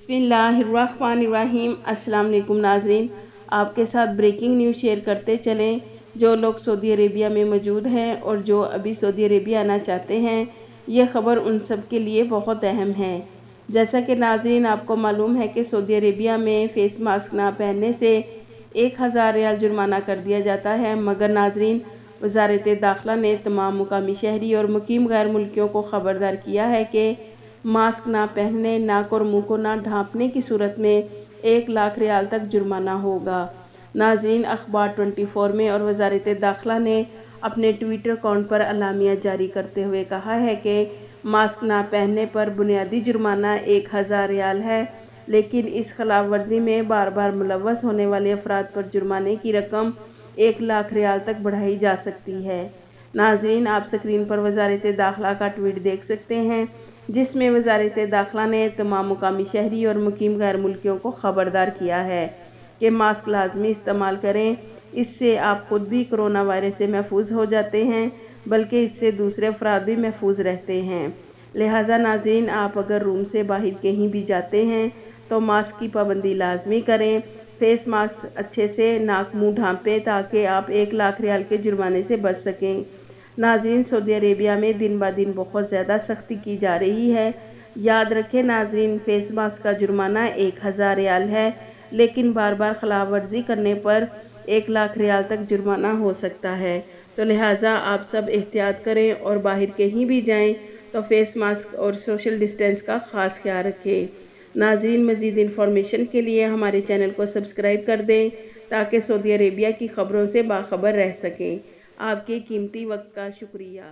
बिस्मिल्लाहिर्रहमानिर्रहीम। अस्सलाम वालेकुम नाजरीन, आपके साथ ब्रेकिंग न्यूज़ शेयर करते चलें। जो लोग सऊदी अरेबिया में मौजूद हैं और जो अभी सऊदी अरेबिया आना चाहते हैं, ये ख़बर उन सब के लिए बहुत अहम है। जैसा कि नाजरीन आपको मालूम है कि सऊदी अरेबिया में फ़ेस मास्क ना पहनने से 1000 रियाल जुर्माना कर दिया जाता है। मगर नाजरीन, वज़ारत दाखिला ने तमाम मुकामी शहरी और मुकीम गैर मुल्कियों को ख़बरदार किया है कि मास्क ना पहनने, नाक और मुंह को ना ढांपने की सूरत में 1 लाख रियाल तक जुर्माना होगा। नाज़रीन, अखबार 24 में और वज़ारत दाखिला ने अपने ट्विटर अकाउंट पर अलामिया जारी करते हुए कहा है कि मास्क ना पहनने पर बुनियादी जुर्माना 1000 रियाल है, लेकिन इस खिलाफ वर्जी में बार बार मुलव्वस होने वाले अफराद पर जुर्माने की रकम 1 लाख रियाल तक बढ़ाई जा सकती है। नाज़रीन, आप स्क्रीन पर वज़ारत दाखिला का ट्वीट देख सकते हैं, जिसमें वज़ारत दाखिला ने तमाम मुकामी शहरी और मुकीम गैर मुल्कियों को ख़बरदार किया है कि मास्क लाजमी इस्तेमाल करें। इससे आप खुद भी कोरोना वायरस से महफूज हो जाते हैं, बल्कि इससे दूसरे अफराद भी महफूज रहते हैं। लिहाजा नाज़रीन, आप अगर रूम से बाहर कहीं भी जाते हैं तो मास्क की पाबंदी लाजमी करें। फेस मास्क अच्छे से नाक मुंह ढांपें ताकि आप 1 लाख रियाल के जुर्माने से बच सकें। नाज़रीन, सऊदी अरेबिया में दिन ब दिन बहुत ज़्यादा सख्ती की जा रही है। याद रखें नाज़रीन, फेस मास्क का जुर्माना 1000 रियाल है, लेकिन बार बार खिलाफ वर्जी करने पर 1 लाख रियाल तक जुर्माना हो सकता है। तो लिहाजा आप सब एहतियात करें और बाहर कहीं भी जाएं तो फेस मास्क और सोशल डिस्टेंस का ख़ास ख्याल रखें। नाज़रीन, मज़ीद इन्फॉर्मेशन के लिए हमारे चैनल को सब्सक्राइब कर दें ताकि सऊदी अरेबिया की ख़बरों से बाखबर रह सकें। आपके कीमती वक्त का शुक्रिया।